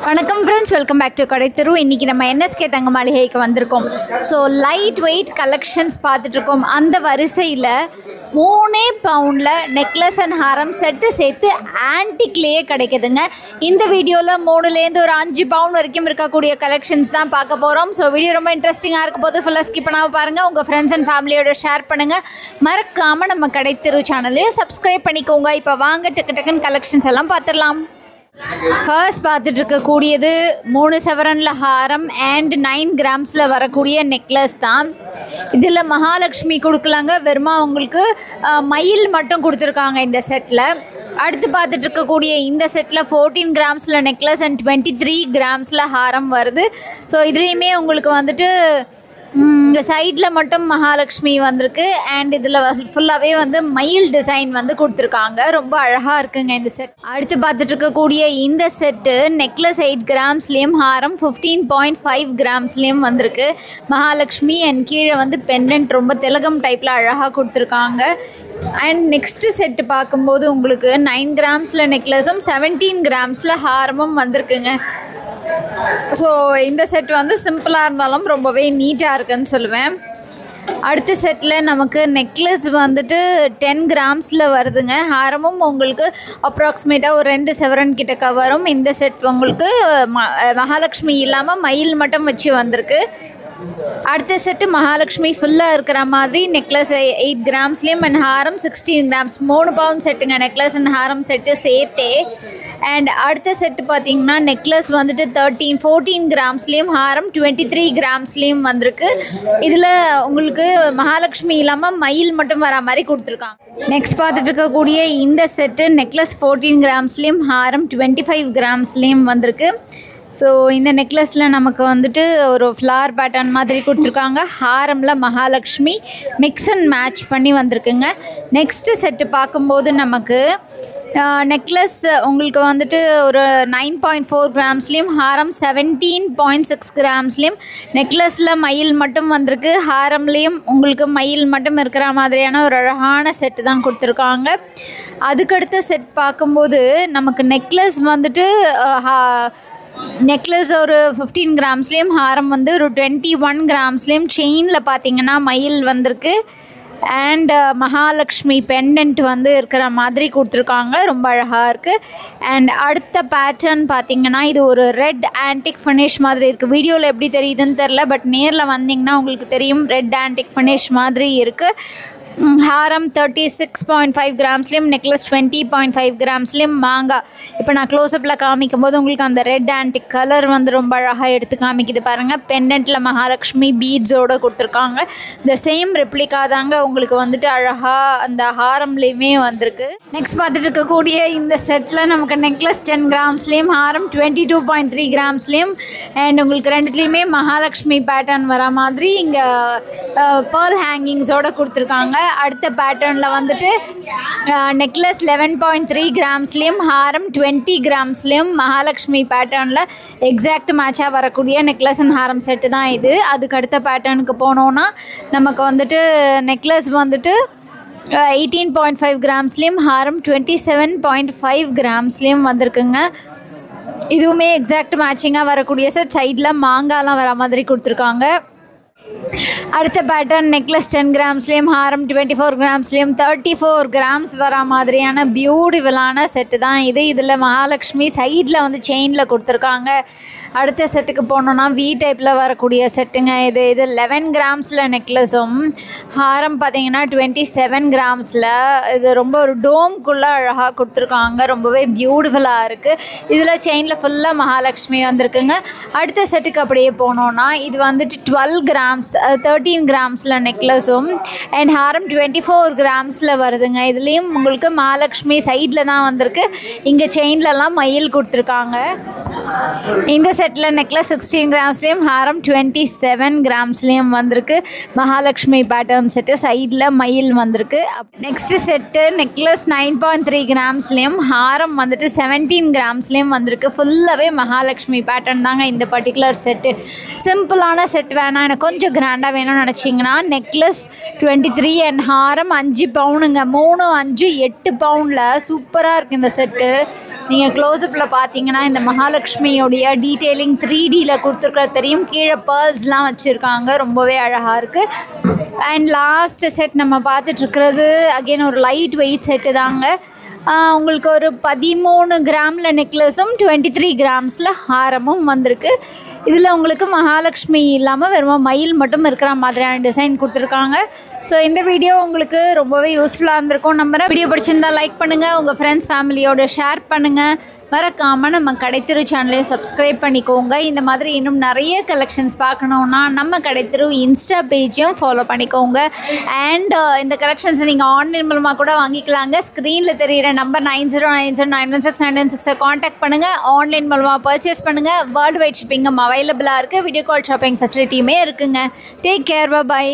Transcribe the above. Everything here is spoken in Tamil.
வணக்கம் ஃப்ரெண்ட்ஸ், வெல்கம் பேக் டு கடைத்தெரு. இன்றைக்கி நம்ம என்எஸ்கே தங்க மாளிகைக்கு வந்திருக்கோம். ஸோ லைட் வெயிட் கலெக்ஷன்ஸ் பார்த்துட்ருக்கோம். அந்த வரிசையில் 3 பவுண்டில் நெக்லஸ் அண்ட் ஹாரம் செட்டு சேர்த்து ஆன்டிக்லேயே கிடைக்குதுங்க. இந்த வீடியோவில் 3லேருந்து ஒரு 5 பவுண்ட் வரைக்கும் இருக்கக்கூடிய கலெக்ஷன்ஸ் தான் பார்க்க போகிறோம். ஸோ வீடியோ ரொம்ப இன்ட்ரெஸ்டிங்காக இருக்கும் போது ஃபுல்லாக ஸ்கிப் பண்ணாமல் பாருங்கள். உங்கள் ஃப்ரெண்ட்ஸ் அண்ட் ஃபேமிலியோட ஷேர் பண்ணுங்கள். மறக்காமல் நம்ம கடைத்தெரு சேனலையும் சப்ஸ்கிரைப் பண்ணிக்கோங்க. இப்போ வாங்க டக்குன்னு கலெக்ஷன்ஸ் எல்லாம் பார்த்துடலாம். ஃபர்ஸ்ட் பார்த்துட்டு இருக்கக்கூடியது 3 சவரனில் ஹாரம் அண்ட் 9 கிராம்ஸில் வரக்கூடிய நெக்லஸ் தான். இதில் மகாலட்சுமி கொடுக்கலாங்க, வெறுமா உங்களுக்கு மயில் மட்டும் கொடுத்துருக்காங்க இந்த செட்டில். அடுத்து பார்த்துட்டு இருக்கக்கூடிய இந்த செட்டில் 14 கிராம்ஸில் நெக்லஸ் அண்ட் 23 கிராம்ஸில் ஹாரம் வருது. ஸோ இதுலேயுமே உங்களுக்கு வந்துட்டு சைடில் மட்டும் மகாலட்சுமி வந்திருக்கு அண்ட் இதில் ஃபுல்லாகவே வந்து மயில் டிசைன் வந்து கொடுத்துருக்காங்க. ரொம்ப அழகாக இருக்குங்க இந்த செட். அடுத்து பார்த்துட்டு இருக்கக்கூடிய இந்த செட்டு நெக்லஸ் 8 கிராம்ஸ்லேயும் ஹாரம் 15.5 கிராம்ஸ்லேயும் வந்திருக்கு. மகாலட்சுமி அண்ட் கீழே வந்து பெண்டன்ட் ரொம்ப திலகம் டைப்பில் அழகாக கொடுத்துருக்காங்க. அண்ட் நெக்ஸ்ட்டு செட்டு பார்க்கும்போது உங்களுக்கு 9 கிராம்ஸில் நெக்லஸும் 17 கிராம்ஸில் ஹாரமும் வந்திருக்குங்க. ஸோ இந்த செட் வந்து சிம்பிளாக இருந்தாலும் ரொம்பவே நீட்டாக இருக்குன்னு சொல்லுவேன். அடுத்த செட்டில் நமக்கு நெக்லஸ் வந்துட்டு 10 கிராம்ஸில் வருதுங்க. ஹாரமும் உங்களுக்கு அப்ராக்சிமேட்டாக ஒரு 2 சவரன் கிட்ட வரும். இந்த செட் உங்களுக்கு மகாலட்சுமி இல்லாமல் மயில் மட்டும் வச்சு வந்திருக்கு. அடுத்த செட்டு மகாலட்சுமி ஃபுல்லாக இருக்கிற மாதிரி necklace 8 கிராம்ஸ்லேயும் and Haram 16 grams 3 bound செட்டுங்க necklace and Haram set சேர்த்தே. அண்ட் அடுத்த செட்டு பார்த்திங்கன்னா நெக்லஸ் வந்துட்டு 14 கிராம்ஸ்லேயும் ஹாரம் 23 கிராம்ஸ்லேயும் வந்திருக்கு. இதில் உங்களுக்கு மகாலட்சுமி இல்லாமல் மயில் மட்டும் வர மாதிரி கொடுத்துருக்காங்க. நெக்ஸ்ட் பார்த்துட்டு இருக்கக்கூடிய இந்த செட்டு நெக்லஸ் 14 கிராம்ஸ்லேயும் ஹாரம் 25 கிராம்ஸ்லேயும் வந்திருக்கு. ஸோ இந்த நெக்லஸில் நமக்கு வந்துட்டு ஒரு ஃப்ளார் பேட்டர்ன் மாதிரி கொடுத்துருக்காங்க. ஹாரமில் மகாலட்சுமி மிக்ஸ் அண்ட் மேட்ச் பண்ணி வந்திருக்குங்க. நெக்ஸ்ட்டு செட்டு பார்க்கும்போது நமக்கு நெக்லஸ் உங்களுக்கு வந்துட்டு ஒரு 9.4 கிராம்ஸ்லேயும் ஹாரம் 17.6 கிராம்ஸ்லேயும் நெக்லஸில் மயில் மட்டும் வந்திருக்கு. ஹாரம்லேயும் உங்களுக்கு மயில் மட்டும் இருக்கிற மாதிரியான ஒரு அழகான செட்டு தான் கொடுத்துருக்காங்க. அதுக்கடுத்த செட் பார்க்கும்போது நமக்கு நெக்லஸ் வந்துட்டு நெக்லஸ் ஒரு 15 கிராம்ஸ்லேயும் ஹாரம் வந்து ஒரு 21 கிராம்ஸ்லேயும் செயினில் பார்த்தீங்கன்னா மயில் வந்திருக்கு. அண்ட் மகாலட்சுமி பெண்டன்ட் வந்து இருக்கிற மாதிரி கொடுத்துருக்காங்க. ரொம்ப அழகாக இருக்குது. அண்ட் அடுத்த பேட்டர்ன் பார்த்திங்கன்னா இது ஒரு ரெட் ஆன்டிக் ஃபினிஷ் மாதிரி இருக்குது. வீடியோவில் எப்படி தெரியுதுன்னு தெரில, பட் நேரில் வந்திங்கன்னா உங்களுக்கு தெரியும். ரெட் ஆன்டிக் ஃபினிஷ் மாதிரி இருக்குது. ஹாரம் 36.5 கிராம்ஸ்லேயும் நெக்லஸ் 20.5 கிராம்ஸ்லேயும் மாங்காய். இப்போ நான் க்ளோஸ்அப்பில் காமிக்கும் போது உங்களுக்கு அந்த ரெட் ஆன்டிக் கலர் வந்து ரொம்ப அழகாக எடுத்து காமிக்குது பாருங்கள். பெண்டன்ட்டில் மகாலட்சுமி பீட்ஸோடு கொடுத்துருக்காங்க. இந்த சேம் ரெப்ளிகா தாங்க உங்களுக்கு வந்துட்டு அழகாக அந்த ஹாரம்லேயுமே வந்திருக்கு. நெக்ஸ்ட் பார்த்துட்டு இருக்கக்கூடிய இந்த செட்டில் நமக்கு நெக்லஸ் 10 கிராம்ஸ்லேயும் ஹாரம் 22.3 கிராம்ஸ்லேயும் அண்ட் உங்களுக்கு ரெண்டுத்துலேயுமே மகாலட்சுமி பேட்டர்ன் வர மாதிரி இங்கே பேர்ல் ஹேங்கிங்ஸோடு கொடுத்துருக்காங்க. அடுத்த பேட்டர்னில் வந்துட்டு நெக்லஸ் 11.3 கிராம்ஸ்லேயும் ஹாரம் 20 கிராம்ஸ்லேயும் மகாலட்சுமி பேட்டர்னில் எக்ஸாக்ட் மேட்சாக வரக்கூடிய நெக்லஸ் அண்ட் ஹாரம் செட்டு தான் இது. அதுக்கு அடுத்த பேட்டர்னுக்கு போனோன்னா நமக்கு வந்துட்டு நெக்லஸ் வந்துட்டு 18.5 கிராம்ஸ்லேயும் ஹாரம் 27.5 கிராம்ஸ்லேயும் வந்திருக்குங்க. இதுவுமே எக்ஸாக்ட் மேட்சிங்காக வரக்கூடிய செட். சைடில் மாங்காலாம் வர மாதிரி கொடுத்துருக்காங்க. அடுத்த பேட்டர்ன் நெக்லஸ் 10 கிராம்ஸ்லேயும் ஹாரம் 24 கிராம்ஸ்லேயும் 34 கிராம்ஸ் வர மாதிரியான பியூட்டிஃபுல்லான செட்டு தான் இது. இதில் மகாலட்சுமி சைடில் வந்து செயினில் கொடுத்துருக்காங்க. அடுத்த செட்டுக்கு போனோன்னா வி டைப்பில் வரக்கூடிய செட்டுங்க இது. 11 கிராம்ஸில் நெக்லஸும் ஹாரம் பார்த்திங்கன்னா 27 கிராம்ஸில். இது ரொம்ப ஒரு டோம்குள்ளே அழகாக கொடுத்துருக்காங்க. ரொம்பவே பியூட்டிஃபுல்லாக இருக்குது. இதில் செயினில் ஃபுல்லாக மகாலட்சுமி வந்திருக்குங்க. அடுத்த செட்டுக்கு அப்படியே போனோன்னா இது வந்துட்டு 12 கிராம்ஸ் 13 கிராம்ஸில் நெக்லஸும் அண்ட் ஹாரம் 24 கிராம்ஸில் வருதுங்க. இதுலேயும் உங்களுக்கு மகாலட்சுமி சைடில் தான் வந்திருக்கு. இங்கே செயின்லலாம் மயில் கொடுத்துருக்காங்க. இந்த செட்டில் நெக்லஸ் 16 கிராம்ஸ்லேயும் ஹாரம் 27 கிராம்ஸ்லேயும் வந்திருக்கு. மகாலட்சுமி பேட்டர்ன் செட்டு சைடில் மயில் வந்திருக்கு. நெக்ஸ்ட்டு செட்டு நெக்லஸ் 9.3 கிராம்ஸ்லேயும் ஹாரம் வந்துட்டு 17 கிராம்ஸ்லேயும் வந்திருக்கு. ஃபுல்லாகவே மகாலட்சுமி பேட்டர்ன் தாங்க இந்த பர்டிகுலர் செட்டு. சிம்பிளான செட் வேணாம், எனக்கு கொஞ்சம் கிராண்டாக வேணும்னு நினச்சிங்கன்னா நெக்லஸ் 23 அண்ட் ஹாரம் 5 பவுனுங்க. 3, 5, 8 பவுண்டில் சூப்பராக இருக்குது இந்த செட்டு. நீங்கள் க்ளோஸ்அப்பில் பார்த்தீங்கன்னா இந்த மகாலட்சுமியோடைய டீட்டெயிலிங் 3Dயில் கொடுத்துருக்குறது தெரியும். கீழே பேர்ல்ஸ்லாம் வச்சுருக்காங்க, ரொம்பவே அழகாக இருக்குது. அண்ட் லாஸ்ட் செட் நம்ம பார்த்துட்ருக்கிறது அகெயின் ஒரு லைட் வெயிட் செட்டு தாங்க. உங்களுக்கு ஒரு 13 கிராமில் நெக்லஸும் 23 கிராம்ஸில் ஹாரமும் வந்திருக்கு. இதில் உங்களுக்கு மகாலட்சுமி இல்லாமல் வெறும் மயில் மட்டும் இருக்கிற மாதிரியான டிசைன் கொடுத்துருக்காங்க. ஸோ இந்த வீடியோ உங்களுக்கு ரொம்பவே யூஸ்ஃபுல்லாக இருந்திருக்கும் நம்புறேன். வீடியோ பிடிச்சிருந்தா லைக் பண்ணுங்கள், உங்கள் ஃப்ரெண்ட்ஸ் ஃபேமிலியோட ஷேர் பண்ணுங்கள். மறக்காமல் நம்ம கடைத்தெரு சேனலையும் சப்ஸ்கிரைப் பண்ணிக்கோங்க. இந்த மாதிரி இன்னும் நிறைய கலெக்ஷன்ஸ் பார்க்கணுன்னா நம்ம கடைத்தெரு இன்ஸ்டா பேஜையும் ஃபாலோ பண்ணிக்கோங்க. அண்ட் இந்த கலெக்ஷன்ஸை நீங்கள் ஆன்லைன் மூலமாக கூட வாங்கிக்கலாங்க. ஸ்க்ரீனில் தெரிகிற நம்பர் 9090916916 காண்டாக்ட் பண்ணுங்கள். ஆன்லைன் மூலமாக பர்ச்சேஸ் பண்ணுங்கள். வேர்ல்டு வைட் ஷிப்பிங்கும் அவைலபிளாக இருக்குது. வீடியோ கால் ஷாப்பிங் ஃபெசிலிட்டியுமே இருக்குங்க. Take care, by.